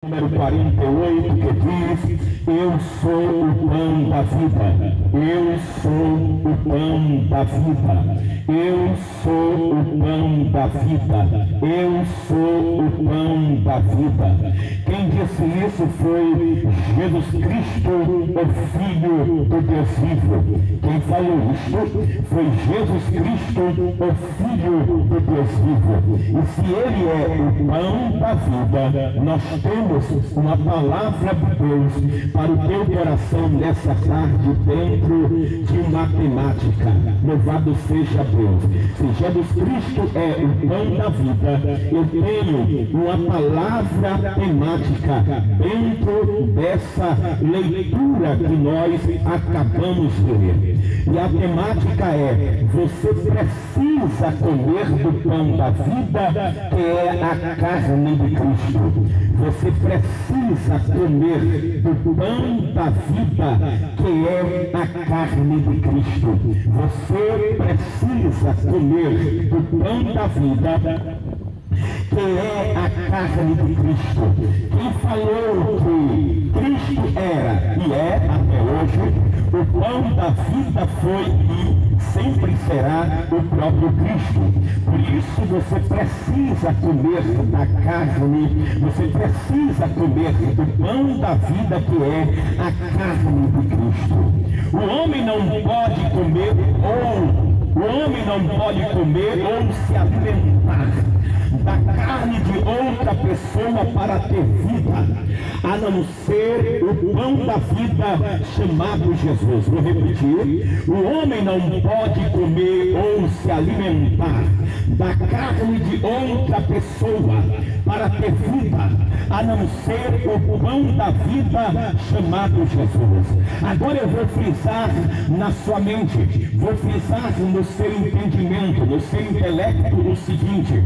Número 48, que diz: eu sou o pão da vida, eu sou o pão da vida, eu sou o pão da vida, eu sou o pão da vida. Quem disse isso foi Jesus Cristo, o Filho do Deus vivo. Quem falou isso foi Jesus Cristo, o Filho do Deus vivo. E se Ele é o pão da vida, nós temos uma palavra de Deus para o teu coração nessa tarde dentro de matemática. Louvado seja Deus. Se Jesus Cristo é o pão da vida, eu tenho uma palavra temática dentro dessa leitura que nós acabamos de ler. E a temática é: você precisa comer do pão da vida, que é a carne de Cristo. Você precisa comer do pão da vida, que é a carne de Cristo. Você precisa comer do pão da vida, que é a carne de Cristo. Quem falou que Cristo era e é até hoje o pão da vida foi e sempre será o próprio Cristo. Por isso você precisa comer da carne, você precisa comer do pão da vida, que é a carne de Cristo. O homem não pode comer ou se alimentar da carne de outra pessoa para ter vida, a não ser o pão da vida chamado Jesus. Vou repetir: o homem não pode comer ou se alimentar da carne de outra pessoa para ter vida, a não ser o pão da vida chamado Jesus. Agora eu vou frisar na sua mente, vou frisar no seu entendimento, no seu intelecto o seguinte: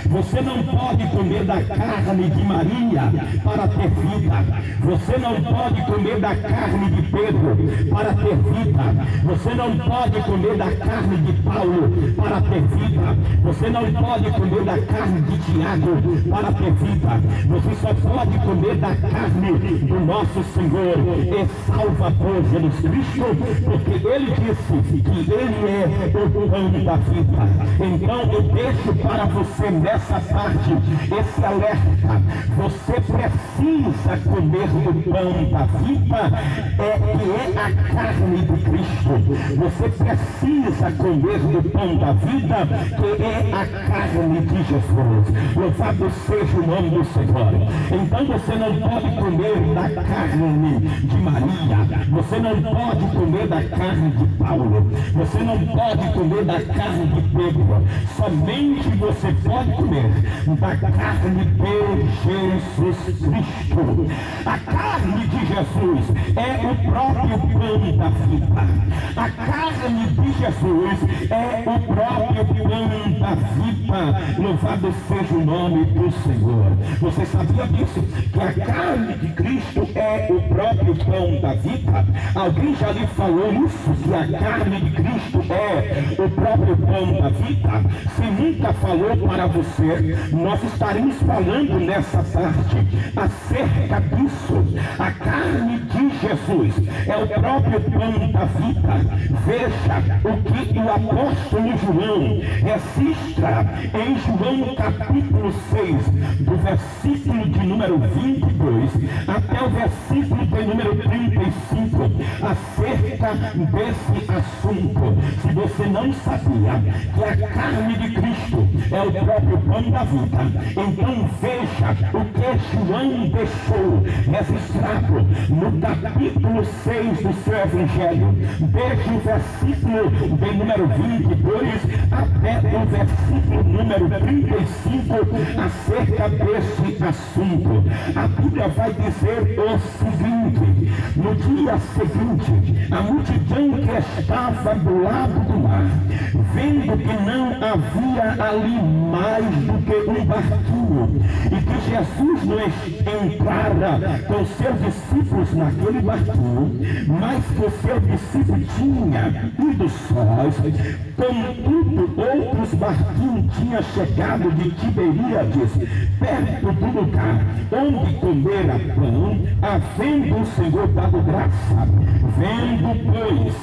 você não pode comer da carne de Maria para ter vida. Você não pode comer da carne de Pedro para ter vida. Você não pode comer da carne de Paulo para ter vida. Você não pode comer da carne de Tiago para ter vida. Você só pode comer da carne do nosso Senhor e Salvador Jesus Cristo, porque Ele disse que Ele é o pão da vida. Então eu deixo para você nessa tarde esse alerta: você precisa comer do pão da vida, que é a carne de Cristo. Você precisa comer do pão da vida, que é a carne de Jesus. Louvado seja o nome do Senhor. Então você não pode comer da carne de Maria, você não pode comer da carne de Paulo, você não pode comer da carne de Pedro. Somente você pode comer da carne de Jesus Cristo. A carne de Jesus é o próprio pão da vida. A carne de Jesus é o próprio pão da vida. Louvado seja o nome do Senhor. Você sabia disso? Que a carne de Cristo é o próprio pão da vida? Alguém já lhe falou isso? Que a carne de Cristo é o próprio pão da vida? Se nunca falou para você, nós estaremos falando nessa tarde acerca disso. A carne de Jesus é o próprio pão da vida. Veja o que o apóstolo João registra em João capítulo 6, do versículo de número 22 até o versículo de número 35, acerca desse assunto. Se você não sabia que a carne de Cristo é o próprio pão da vida, então veja o que João deixou registrado no capítulo 6 do seu Evangelho, desde o versículo de número 22 até o versículo número 35, acerca desse assunto. A Bíblia vai dizer o seguinte: no dia seguinte, a multidão que estava do lado do mar, vendo que não havia ali mais do que um barquinho, e que Jesus não entrara com seus discípulos naquele barquinho, mas que o seu discípulo tinha ido sós, contudo outros barquinhos tinham chegado de Tiberíades, perto do lugar lugar onde comera pão, havendo o Senhor dado graça. Vendo, pois,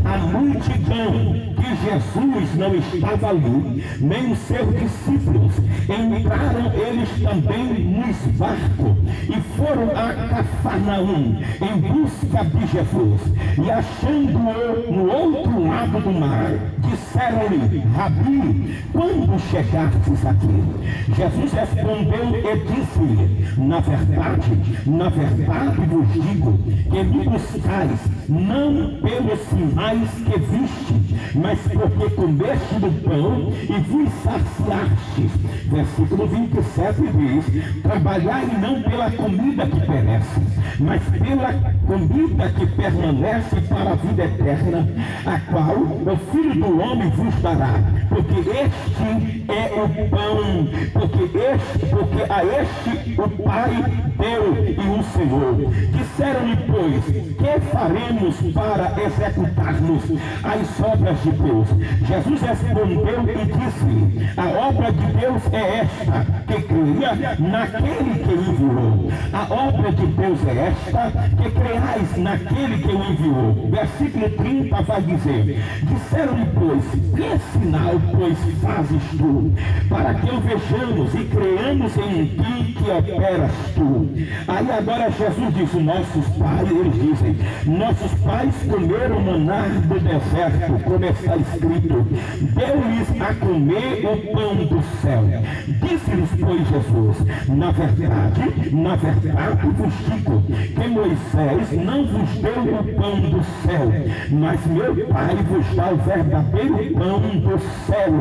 a multidão que Jesus não estava ali, nem os seus discípulos, entraram eles também nos barcos e foram a Cafarnaum em busca de Jesus. E achando-o no outro lado do mar, disseram-lhe: Rabi, quando chegastes aqui? Jesus respondeu e disse-lhe: na verdade vos digo que me buscais, não pelos sinais que viste, mas porque comeste do pão e vos saciastes. Versículo 27 diz: trabalhai não pela comida que perece, mas pela comida que permanece para a vida eterna, a qual o Filho do Homem vos dará, porque este é o pão, porque a este o Pai deu e o Senhor. Disseram-lhe, pois, que faremos para executarmos as obras de Deus? Jesus respondeu e disse: a obra de Deus é esta, que creia naquele que o enviou. A obra de Deus é esta, que creais naquele que o enviou. Versículo 30 vai dizer: disseram-lhe, pois, que sinal, pois, fazes tu, para que o vejamos e creamos em ti que operas tu? Aí agora Jesus diz: nossos pais, eles dizem, nossos pais comeram maná do deserto, como está escrito, deu-lhes a comer o pão do céu. Disse-lhes, pois, Jesus: na verdade vos digo que Moisés não vos deu o pão do céu, mas meu Pai vos dá o verdadeiro pão do céu,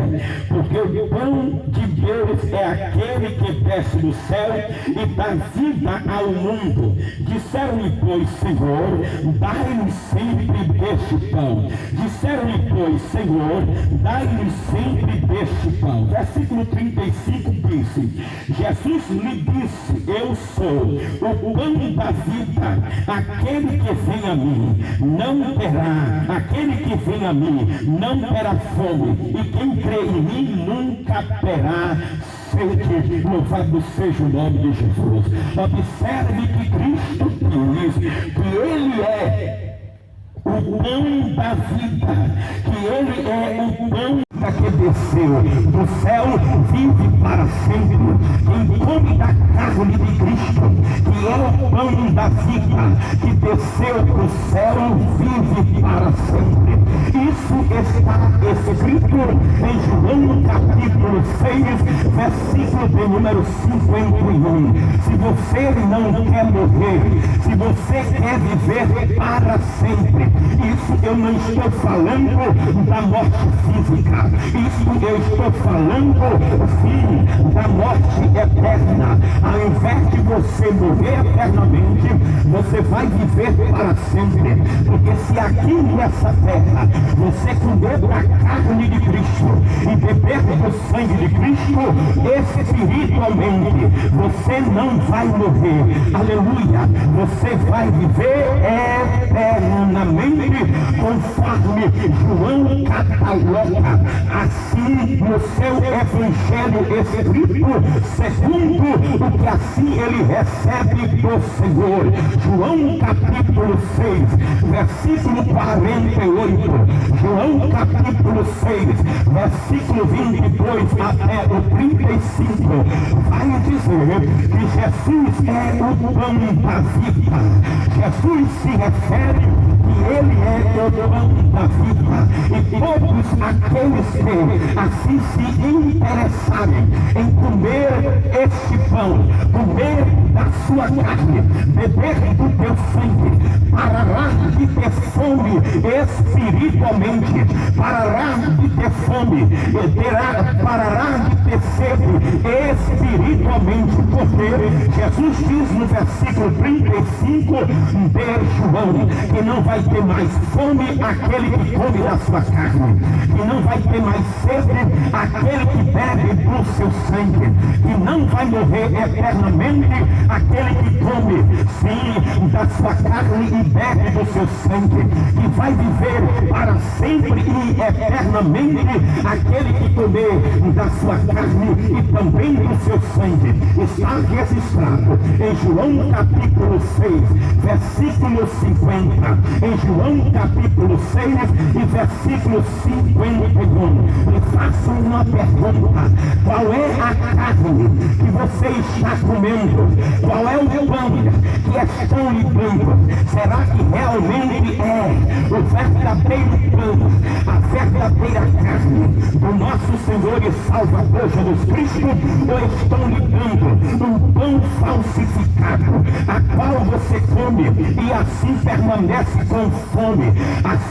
porque o pão de Deus é aquele que desce do céu e dá vida ao mundo. Disseram-lhe, pois, Senhor, dai-nos sempre deste pão. Disseram-lhe, pois, Senhor, dai-nos sempre deste pão. Versículo 35 disse: Jesus lhe disse: eu sou o pão da vida. Aquele que vem a mim não terá, aquele que vem a mim não terá fome, e quem crê em mim nunca terá sede. Louvado seja o nome de Jesus. Observe que Cristo diz que Ele é o pão da vida, que Ele é o pão que desceu do céu, vive para sempre. Quem come da carne de Cristo, que é o pão da vida, que desceu do céu, vive para sempre. Isso está escrito em João capítulo 6, versículo de número 51. Se você não quer morrer, se você quer viver para sempre, isso eu não estou falando da morte física, isso eu estou falando, sim, da morte eterna. Ao invés de você morrer eternamente, você vai viver para sempre. Porque se aqui nessa terra você comer da carne de Cristo e beber do sangue de Cristo, espiritualmente você não vai morrer. Aleluia! Você vai viver eternamente, conforme João cataloga assim no seu evangelho escrito, segundo o que assim ele recebe do Senhor. João capítulo 6, versículo 48. João capítulo 6, versículo 22 até o 35, vai dizer que Jesus é o pão da vida. Jesus se refere que Ele é o pão da vida, e todos aqueles que assim se interessarem em comer este pão, comer da sua carne, beber do teu sangue, parará de ter fome espiritualmente, parará de ter fome, parará de ter sede espiritualmente, porque Jesus diz no versículo 35 de João que não vai ter mais fome aquele que come da sua carne, que não vai ter mais sede aquele que bebe do seu sangue, que não vai morrer eternamente aquele que come, sim, da sua carne e bebe do seu sangue, e vai viver para sempre e eternamente. Aquele que comer da sua carne e também do seu sangue. Está registrado em João capítulo 6, versículo 50. Em João capítulo 6 e versículo 51. Me faço uma pergunta: qual é a carne que você está comendo? Qual é o pão que estão lhe dando? Será que realmente é o verdadeiro pão, a verdadeira carne do nosso Senhor e Salvador Jesus Cristo? Ou estão lhe dando um pão falsificado, a qual você come e assim permanece com fome?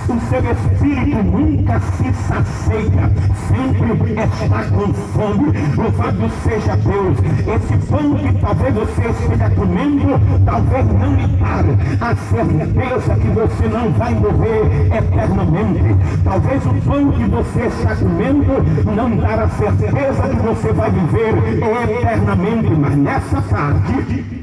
O seu espírito nunca se sacia, sempre está com fome. Louvado seja Deus. Esse pão que talvez você esteja comendo, talvez não lhe dê a certeza que você não vai morrer eternamente. Talvez o pão que você está comendo não dá a certeza que você vai viver eternamente. Mas nessa tarde,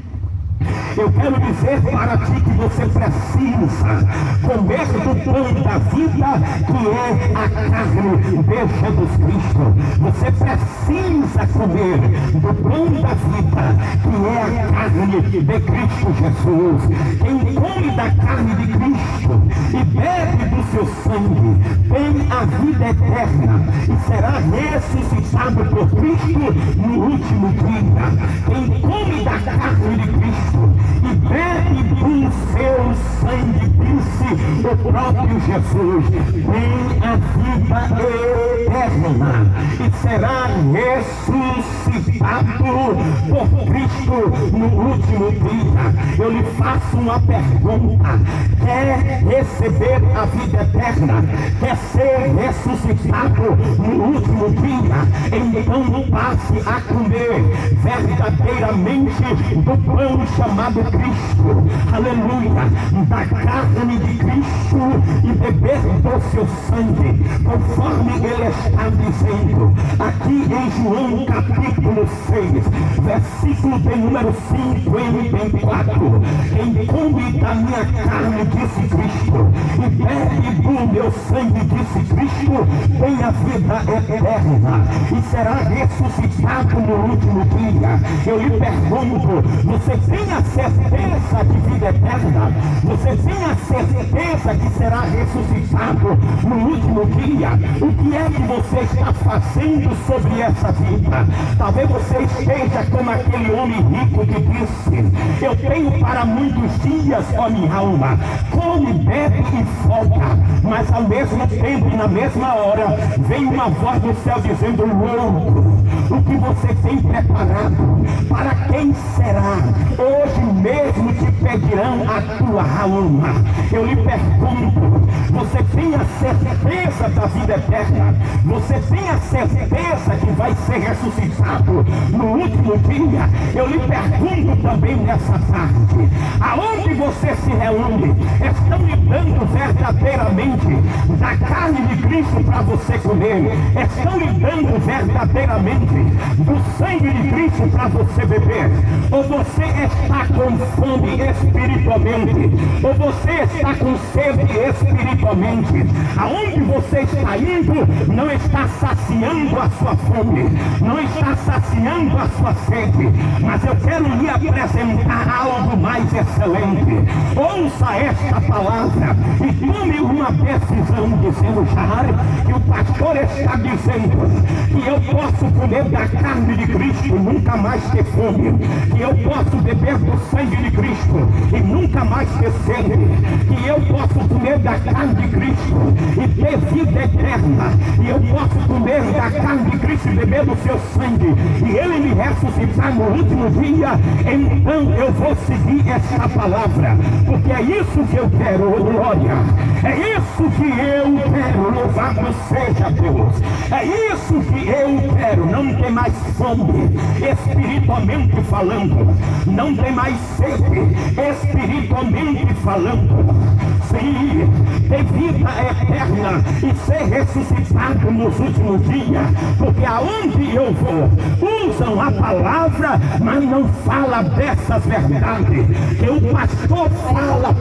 eu quero dizer para ti que você precisa comer do pão da vida, que é a carne de Jesus Cristo. Você precisa comer do pão da vida, que é a carne de Cristo Jesus. Quem come da carne de Cristo e bebe do seu sangue tem a vida eterna e será ressuscitado por Cristo no último dia. Quem come da carne de Cristo e bebe do seu sangue, disse o próprio Jesus, tem a vida eterna e será ressuscitado por Cristo no último dia. Eu lhe faço uma pergunta: quer receber a vida eterna? Quer ser ressuscitado no último dia? Então passe a comer verdadeiramente do pão chamado Cristo, aleluia, da carne de Cristo, e beber do seu sangue, conforme ele está dizendo aqui em João capítulo 6, versículo de número 54. Quem come da minha carne, disse Cristo, e bebe do meu sangue, disse Cristo, tem a vida eterna e será ressuscitado no último dia. Eu lhe pergunto: você tem a certeza de vida eterna? Você tem a certeza que será ressuscitado no último dia? O que é que você está fazendo sobre essa vida? Talvez você esteja como aquele homem rico que disse: eu tenho para muitos dias, ó minha alma, come, bebe e folga. Mas ao mesmo tempo e na mesma hora vem uma voz do céu dizendo: louco, o que você tem preparado, para quem será? Hoje mesmo te pedirão a tua alma. Eu lhe pergunto: você tem a certeza da vida eterna? Você tem a certeza que vai ser ressuscitado no último dia? Eu lhe pergunto também nessa tarde: aonde você se reúne? Estão lhe dando verdadeiramente da carne de Cristo para você comer? Estão lhe dando verdadeiramente do sangue de Cristo para você beber? Ou você está com fome espiritualmente? Ou você está com sede espiritualmente? Aonde você está indo não está saciando a sua fome, não está saciando a sua sede. Mas eu quero lhe apresentar algo mais excelente. Ouça esta palavra e tome uma decisão, dizendo: já que o pastor está dizendo que eu posso comer da carne de Cristo e nunca mais ter fome, que eu posso beber do sangue de Cristo e nunca mais ter sede, que eu posso comer da carne de Cristo e ter vida eterna, e eu posso comer da carne de Cristo e beber do seu sangue, e ele me ressuscitar no último dia. Então eu vou seguir essa palavra, porque é isso que eu quero, oh glória, é isso que eu quero, louvado seja Deus, é isso que eu quero. Não tem mais fome espiritualmente falando, não tem mais sede espiritualmente falando. Sim, ter vida eterna e ser ressuscitado nos últimos dias, porque aonde eu vou, usam a palavra, mas não fala dessas verdades, que o pastor fala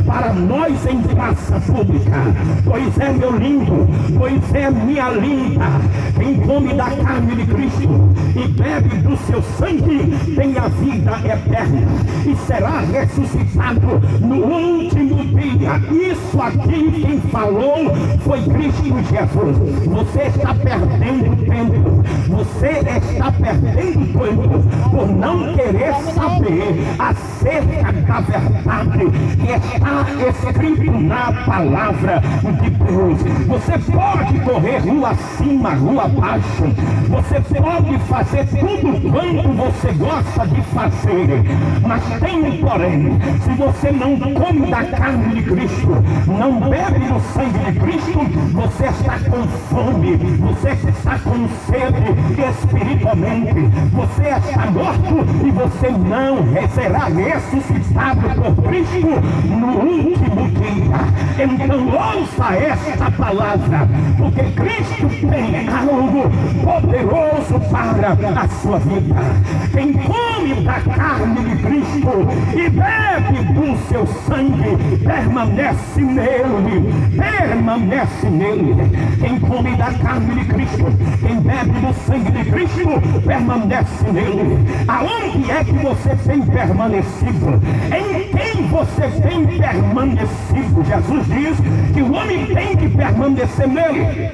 para nós em praça pública. Pois é, meu lindo, pois é, minha linda, quem come da carne de Cristo e bebe do seu sangue, tem a vida eterna e será ressuscitado no último dia. Isso aqui quem falou foi Cristo Jesus. Você está perdendo tempo, você está perdendo tempo por não querer saber acerca da verdade que está escrito na palavra de Deus. Você pode correr rua acima, rua abaixo, você pode fazer tudo quanto você gosta de fazer, mas tem um porém: se você não come da carne de Cristo, não bebe do sangue de Cristo, você está com fome, você está com sede espiritualmente, você está morto e você não será ressuscitado por Cristo no último dia. Então ouça esta palavra, porque Cristo tem algo poderoso para a sua vida. Quem come da carne de Cristo e bebe do seu sangue, permanece nele, permanece nele. Quem come da carne de Cristo, quem bebe do sangue de Cristo, permanece nele. Aonde é que você tem permanecido? Em quem você tem permanecido? Jesus diz que o homem tem que permanecer nele,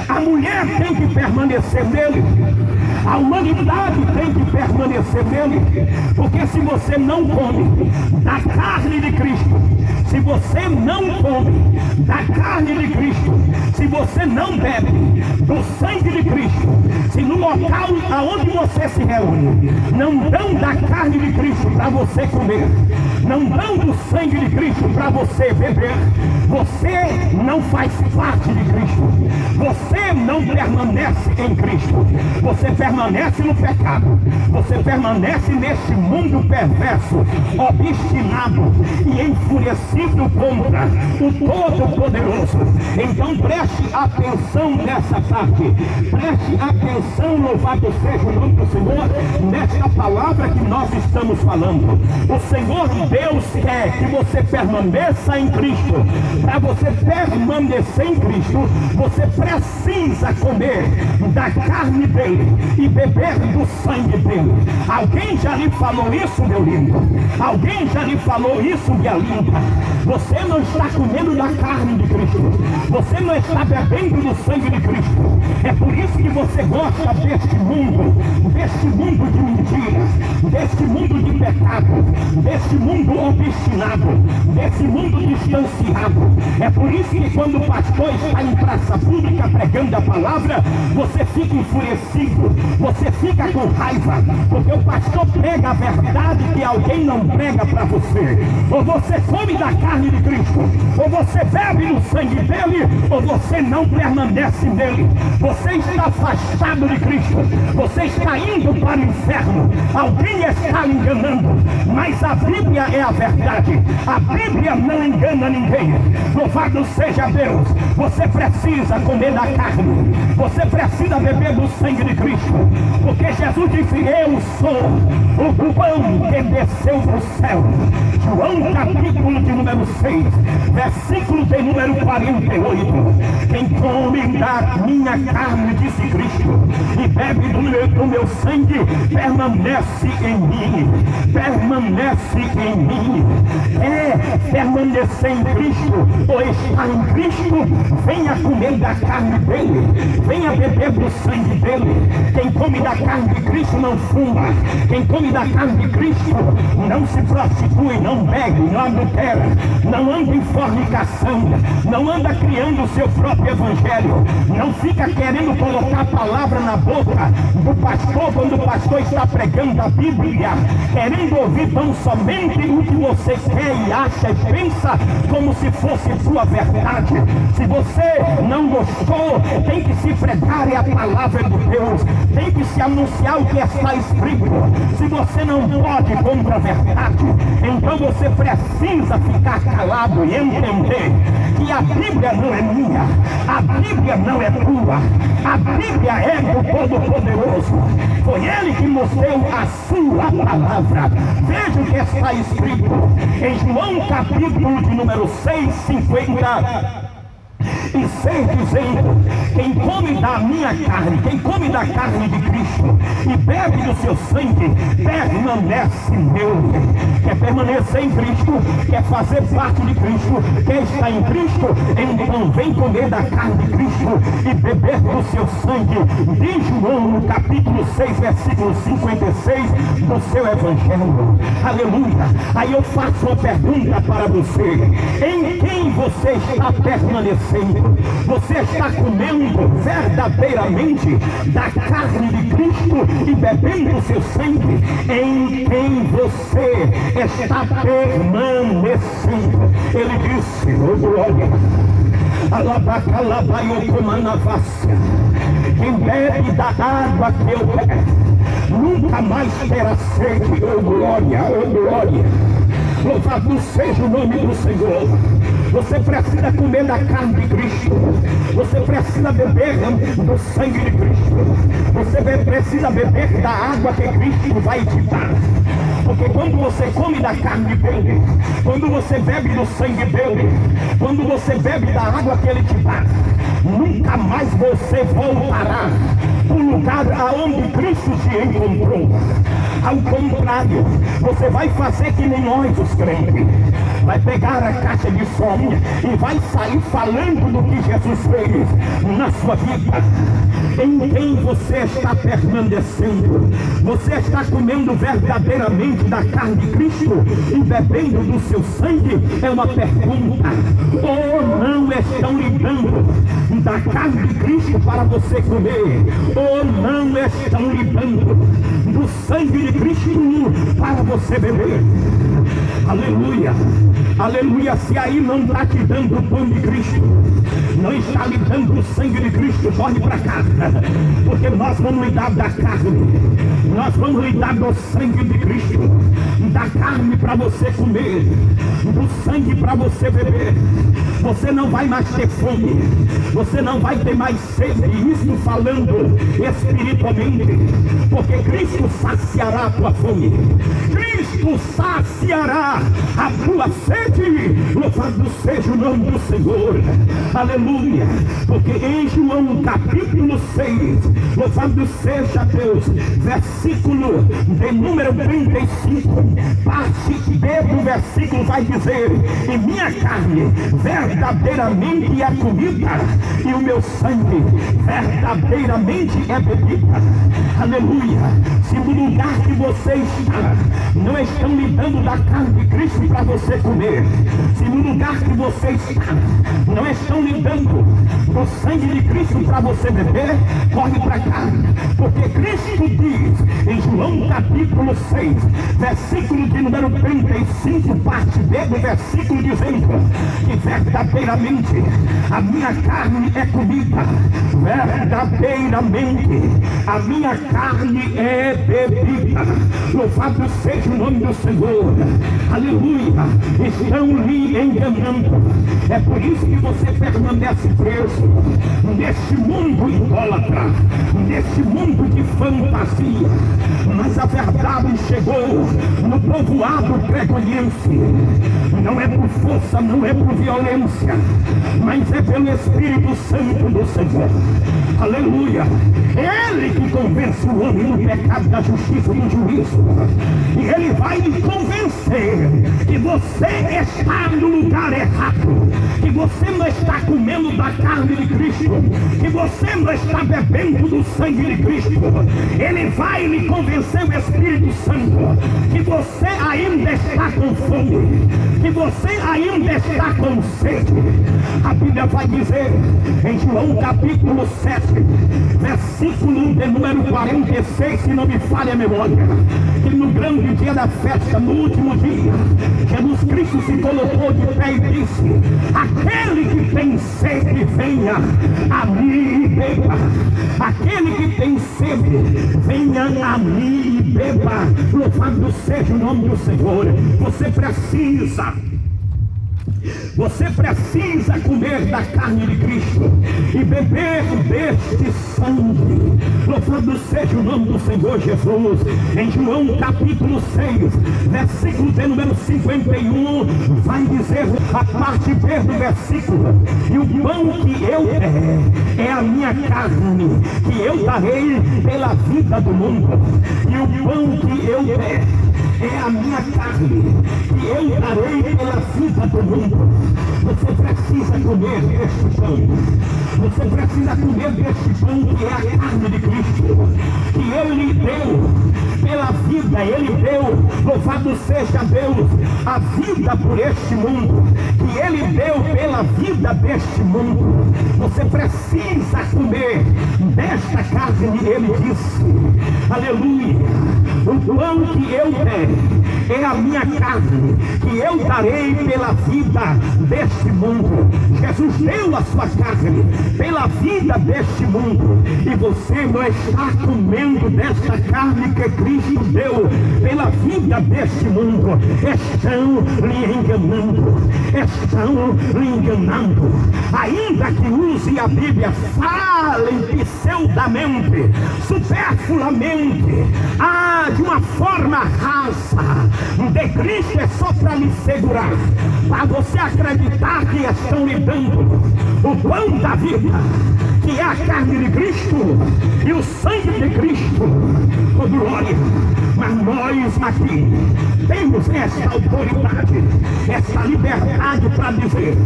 a mulher tem que permanecer nele, a humanidade tem que permanecer nele. Porque se você não come da carne de Cristo, se você não come da carne de Cristo, se você não bebe do sangue de Cristo, se no local aonde você se reúne não dão da carne de Cristo para você comer, não dão do sangue de Cristo para você beber, você não faz parte de Cristo, você não permanece em Cristo, você permanece no pecado, você permanece neste mundo perverso, obstinado e enfurecido contra o Todo-Poderoso. Então preste atenção nessa parte, preste atenção, louvado seja o nome do Senhor, nesta palavra que nós estamos falando. O Senhor Deus quer que você permaneça em Cristo. Para você permanecer em Cristo, você precisa comer da carne dele e beber do sangue dele. Alguém já lhe falou isso, meu lindo? Alguém já lhe falou isso, minha linda? Você não está comendo da carne de Cristo, você não está bebendo do sangue de Cristo. É por isso que você gosta deste mundo de mentira, deste mundo de pecado, deste mundo obstinado, desse mundo distanciado. É por isso que quando o pastor está em praça pública pregando a palavra, você fica enfurecido, você fica com raiva, porque o pastor prega a verdade que alguém não prega para você. Ou você come da carne de Cristo, ou você bebe no sangue dele, ou você não permanece nele. Você está afastado de Cristo, você está indo para o inferno. Alguém está lhe enganando, mas a Bíblia é a verdade, a Bíblia não engana ninguém. Louvado seja Deus. Você precisa comer da carne, você precisa beber do sangue de Cristo, porque Jesus disse: eu sou o pão que desceu do céu. João capítulo de número 6, versículo de número 48. Quem come da minha carne, disse Cristo, e bebe do meu sangue, permanece em mim, permanece em mim. É permanecer em Cristo ou estar em Cristo, venha comer da carne dele, venha beber do sangue dele. Quem come da carne de Cristo não fuma, quem come da carne de Cristo não se prostitui, não bebe, não adultera, não anda em fornicação, não anda criando o seu próprio evangelho, não fica querendo colocar a palavra na boca do pastor quando o pastor está pregando a Bíblia, querendo ouvir tão somente o que você quer e acha e pensa como se fosse sua verdade. Se você não gostou, tem que se pregar a palavra de Deus, tem que se anunciar o que está escrito. Se você não pode contra a verdade, verdade, então você precisa ficar calado e entender que a Bíblia não é minha, a Bíblia não é tua, a Bíblia é do Todo-Poderoso. Foi Ele que nos deu a sua palavra. Veja o que está escrito em João capítulo de número 6:50. E sei dizendo: quem come da minha carne, quem come da carne de Cristo e bebe do seu sangue, permanece nele. Quer permanecer em Cristo, quer fazer parte de Cristo, quer estar em Cristo, então vem comer da carne de Cristo e beber do seu sangue. De João, no capítulo 6, versículo 56 do seu Evangelho. Aleluia. Aí eu faço uma pergunta para você: em quem você está permanecendo? Você está comendo verdadeiramente da carne de Cristo e bebendo o seu sangue? Em quem você está permanecendo? Ele disse: ô glória, alabacalabaiocomanavassia, quem bebe da água que eu bebo nunca mais terá sede. Ô glória, ô glória. Louvado seja o nome do Senhor. Você precisa comer da carne de Cristo. Você precisa beber do sangue de Cristo. Você precisa beber da água que Cristo vai te dar. Porque quando você come da carne dele, quando você bebe do sangue dele, quando você bebe da água que ele te dá, nunca mais você voltará para o lugar aonde Cristo te encontrou. Ao contrário, você vai fazer que nem nós, os crentes. Vai pegar a caixa de som e vai sair falando do que Jesus fez na sua vida. Em quem você está permanecendo? Você está comendo verdadeiramente da carne de Cristo e bebendo do seu sangue? É uma pergunta. Ou não estão lhe dando da carne de Cristo para você comer? Ou não estão lhe dando do sangue de Cristo para você beber? Aleluia, aleluia. Se aí não está te dando o pão de Cristo, não está lhe dando o sangue de Cristo, corre para cá, porque nós vamos lhe dar da carne, nós vamos lhe dar do sangue de Cristo, da carne para você comer, do sangue para você beber. Você não vai mais ter fome, você não vai ter mais sede, isso falando espiritualmente, porque Cristo saciará a tua fome, Cristo saciará a tua sede. Louvado seja o nome do Senhor, aleluia. Porque em João capítulo 6, louvado seja Deus, versículo de número 35, parte B do versículo vai dizer: e minha carne verdadeiramente é comida, e o meu sangue verdadeiramente é bebida. Aleluia. Se no lugar que você está não estão lhe dando da carne de Cristo para você comer, se no lugar que você está não estão lhe dando do sangue de Cristo para você beber, corre para cá, porque Cristo diz em João capítulo 6, versículo de número 35, parte B do versículo, dizendo que verdadeiramente a minha carne é comida, verdadeiramente a minha carne é bebida. Louvado seja o nome do Senhor, aleluia. Estão lhe enganando, é por isso que você permanece preso neste mundo idólatra, neste mundo de fantasia. Mas a verdade chegou no povoado pregonhense, não é por força, não é por violência, mas é pelo Espírito Santo do Senhor, aleluia. Ele que convence o homem do pecado, da justiça e do juízo, e ele vai lhe convencer que você está no lugar errado, que você não está comendo da carne de Cristo, que você não está bebendo do sangue de Cristo. Ele vai lhe convencer, o Espírito Santo, que você ainda está com fome, que você ainda está com sede. A Bíblia vai dizer em João capítulo 7, versículo de número 46, se não me falha a memória, que no grande dia da festa, no último dia, Jesus Cristo se colocou de pé e disse: aquele que tem sede, venha a mim e beba. Aquele que tem sede, venha a mim e beba. Louvado seja o nome do Senhor. Você precisa comer da carne de Cristo e beber deste sangue. Louvado seja o nome do Senhor Jesus. Em João capítulo 6, versículo de número 51, vai dizer a parte B do versículo: e o pão que eu der é a minha carne, que eu darei pela vida do mundo. E o pão que eu der é a minha carne, que eu darei pela vida do mundo. Você precisa comer deste pão. Você precisa comer deste pão, que é a carne de Cristo, que Ele lhe deu pela vida. Ele deu, louvado seja Deus, a vida por este mundo, que Ele deu pela vida deste mundo. Você precisa comer desta carne. Ele disse, aleluia, o pão que eu der é a minha carne, que eu darei pela vida deste mundo. Jesus deu a sua carne pela vida deste mundo, e você não está comendo desta carne que Cristo deu pela vida deste mundo. Estão lhe enganando, estão lhe enganando. Ainda que use a Bíblia, falem pseudamente, superfluamente, de uma forma rasa. De Cristo é só para lhe segurar, para você acreditar que estão lhe dando o pão da vida, que é a carne de Cristo e o sangue de Cristo. Oh, glória! Mas nós aqui temos esta autoridade, esta liberdade para dizer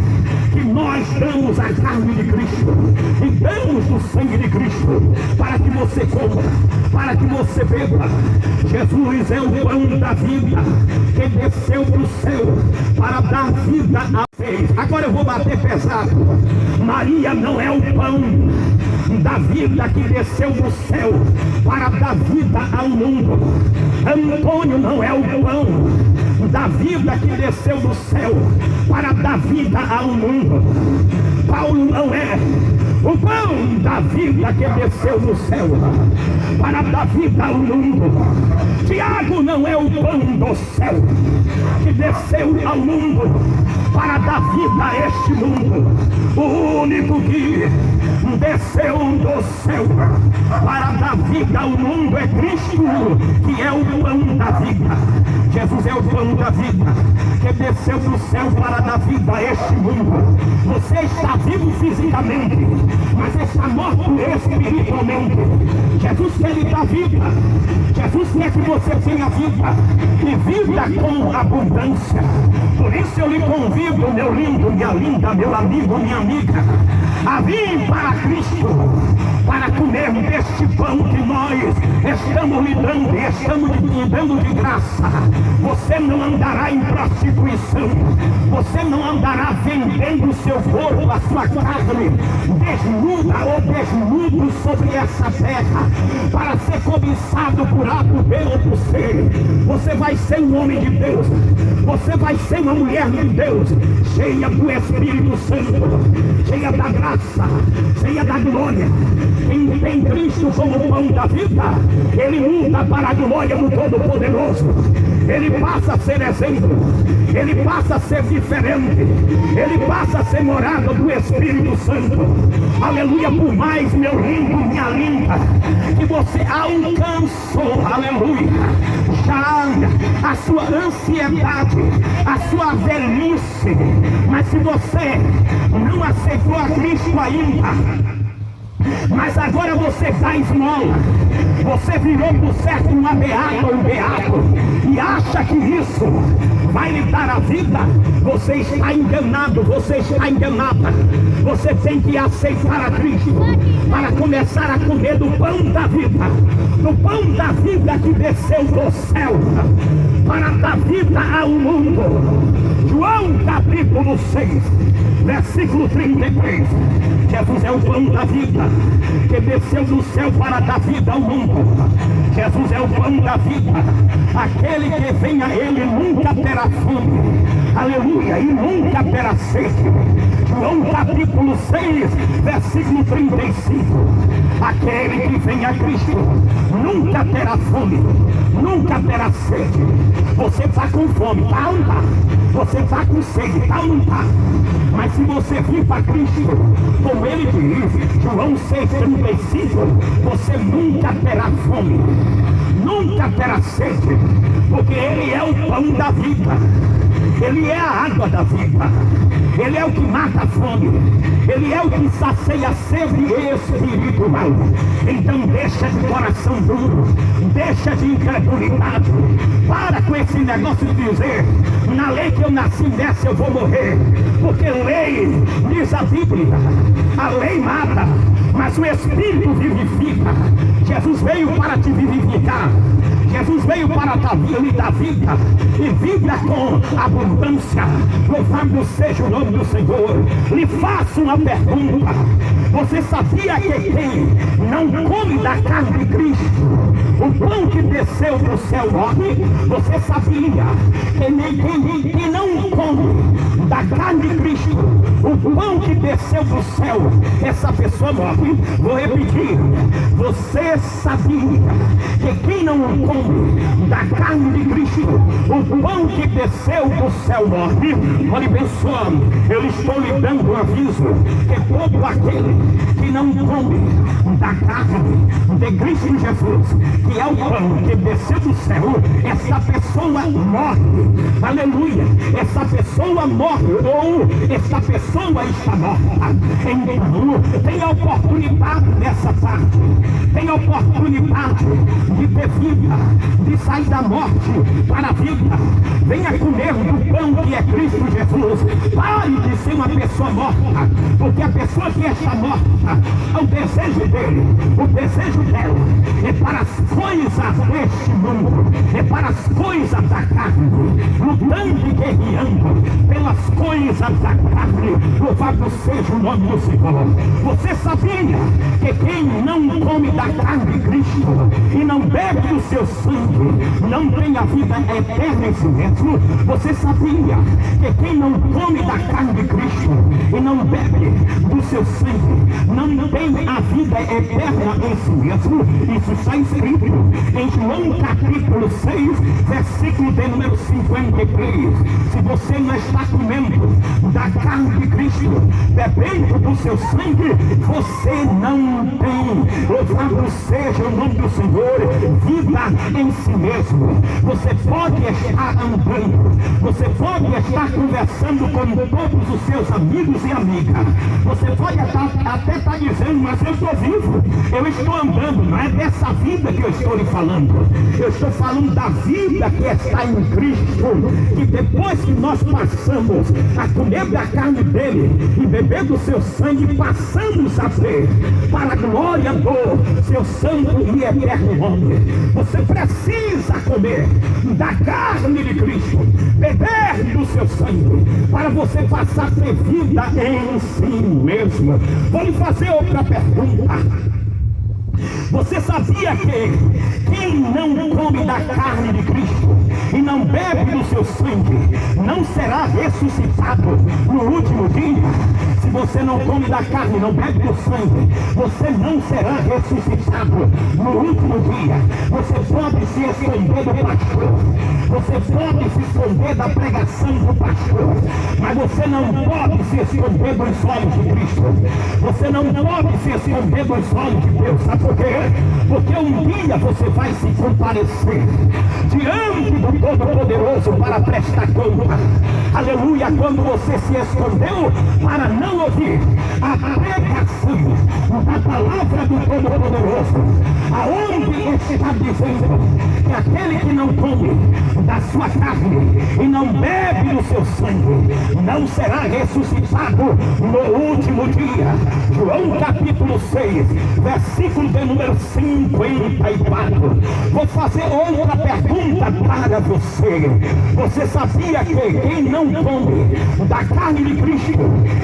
que nós damos a carne de Cristo e damos o sangue de Cristo para que você coma, para que você beba. Jesus é o pão da vida, que desceu do céu para dar vida a vocês. Agora eu vou bater pesado. Maria não é o pão da vida que desceu do céu para dar vida ao mundo. Antônio não é o pão da vida que desceu do céu para dar vida ao mundo. Paulo não é o pão da vida que desceu do céu para dar vida ao mundo. Tiago não é o pão do céu que desceu ao mundo para dar vida a este mundo. O único que desceu do céu para dar vida ao mundo é Cristo, que é o pão da vida. Jesus é o pão da vida, que desceu do céu para dar vida a este mundo. Você está vivo fisicamente, mas está morto espiritualmente. Jesus quer lhe dar vida. Jesus quer que você tenha vida, e vida com abundância. Por isso eu lhe convido, meu lindo, minha linda, meu amigo, minha amiga, a vir para Cristo, para comer deste pão que nós estamos lhe dando, e estamos lhe dando de graça. Você não andará em prostituição, você não andará vendendo o seu corpo, a sua carne, desnuda ou desnudo sobre essa terra, para ser cobiçado por A, por B ou por C. Você vai ser um homem de Deus, você vai ser uma mulher de Deus, cheia do Espírito Santo, cheia da graça, cheia da glória. Quem tem Cristo como pão da vida, ele luta para a glória do Todo-Poderoso. Ele passa a ser exemplo, ele passa a ser diferente, ele passa a ser morada do Espírito Santo. Aleluia. Por mais, meu lindo, minha linda, que você alcançou, aleluia, já a sua ansiedade, a sua velhice, mas se você não aceitou a Cristo ainda, mas agora você dá esmola, você virou por certo uma beata ou um beato, e acha que isso vai lhe dar a vida, você está enganado, você está enganada. Você tem que aceitar a Cristo para começar a comer do pão da vida, do pão da vida que desceu do céu para dar vida ao mundo. João capítulo 6, versículo 33. Jesus é o pão da vida que desceu do céu para dar vida ao mundo. Jesus é o pão da vida. Aquele que vem a Ele nunca terá terá fome, aleluia, e nunca terá sede. João capítulo 6, versículo 35. Aquele que vem a Cristo nunca terá fome, nunca terá sede. Você está com fome, tá ou não tá? Você está com sede, tá ou não tá? Mas se você vir para Cristo, como ele diz, João 6,35, você nunca terá fome, nunca terá sede, porque ele é o pão da vida, ele é a água da vida, ele é o que mata a fome, ele é o que sacia a sede espiritual. Então deixa de coração duro, deixa de incredulidade, para com esse negócio de dizer, na lei que eu nasci nessa eu vou morrer, porque lei, diz a Bíblia, a lei mata, mas o Espírito vivifica. Jesus veio para te vivificar, Jesus veio para lhe dar vida, e vida com abundância. Louvado seja o nome do Senhor. Lhe faço uma pergunta: você sabia que quem não come da carne de Cristo, o pão que desceu do céu morre? Você sabia que quem não come da carne de Cristo, o pão que desceu do céu, essa pessoa morre? Vou repetir: você sabia que quem não come da carne de Cristo, o pão que desceu do céu morre? Olhe bem só, eu estou lhe dando um aviso, que todo aquele que não come da carne de Cristo Jesus, que é o pão que desceu do céu, essa pessoa morre. Aleluia, essa pessoa morre, ou essa pessoa está morta. Então tem a oportunidade nessa parte, tem a oportunidade de ter vida, de sair da morte para a vida. Venha comer do pão que é Cristo Jesus. Pare de ser uma pessoa morta, porque a pessoa que está morta, o desejo dele, o desejo dela é para as coisas deste mundo, é para as coisas da carne, lutando e guerreando pelas coisas da carne. Louvado seja o nome do Senhor. Você sabia que quem não come da carne de Cristo e não bebe do seu sangue não tem a vida eterna em si mesmo? Você sabia que quem não come da carne de Cristo e não bebe do seu sangue não tem a vida eterna em si mesmo? Isso está escrito em João capítulo 6, versículo de número 53. Se você não está comendo da carne de Cristo, bebendo do seu sangue, você não tem, louvado seja o nome do Senhor, vida em si mesmo. Você pode estar andando, você pode estar conversando com todos os seus amigos e amigas, você pode até estar dizendo, mas eu estou vivo, eu estou andando. Não é dessa vida que eu estou lhe falando, eu estou falando da vida que está em Cristo, que depois que nós passamos a comer da carne dele e beber do seu sangue, passamos a ter para a glória do seu santo e eterno nome. Você precisa comer da carne de Cristo, beber do seu sangue, para você passar a ter vida em si mesmo. Vou lhe fazer outra pergunta. Você sabia que quem não come da carne de Cristo e não bebe do seu sangue não será ressuscitado no último dia? Se você não come da carne e não bebe do sangue, você não será ressuscitado no último dia. Você pode se esconder do pastor, você pode se esconder da pregação do pastor, mas você não pode se esconder dos olhos de Cristo. Você não pode se esconder dos olhos de Deus. Sabe por quê? Porque um dia você vai se comparecer diante do Todo-Poderoso para prestar conta. Aleluia! Quando você se escondeu para não ouvir a pregação da palavra do Todo-Poderoso, aonde está dizendo que aquele que não come da sua carne e não bebe do seu sangue não será ressuscitado no último dia. João capítulo 6, versículo de número 54. Vou fazer outra pergunta para você. Você sabia que quem não come da carne de Cristo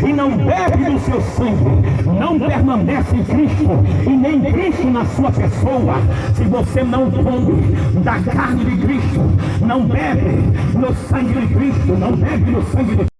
e não bebe do seu sangue, não permanece em Cristo e nem Cristo na sua pessoa. Se você não come da carne de Cristo, não bebe no sangue de Cristo, não bebe no sangue de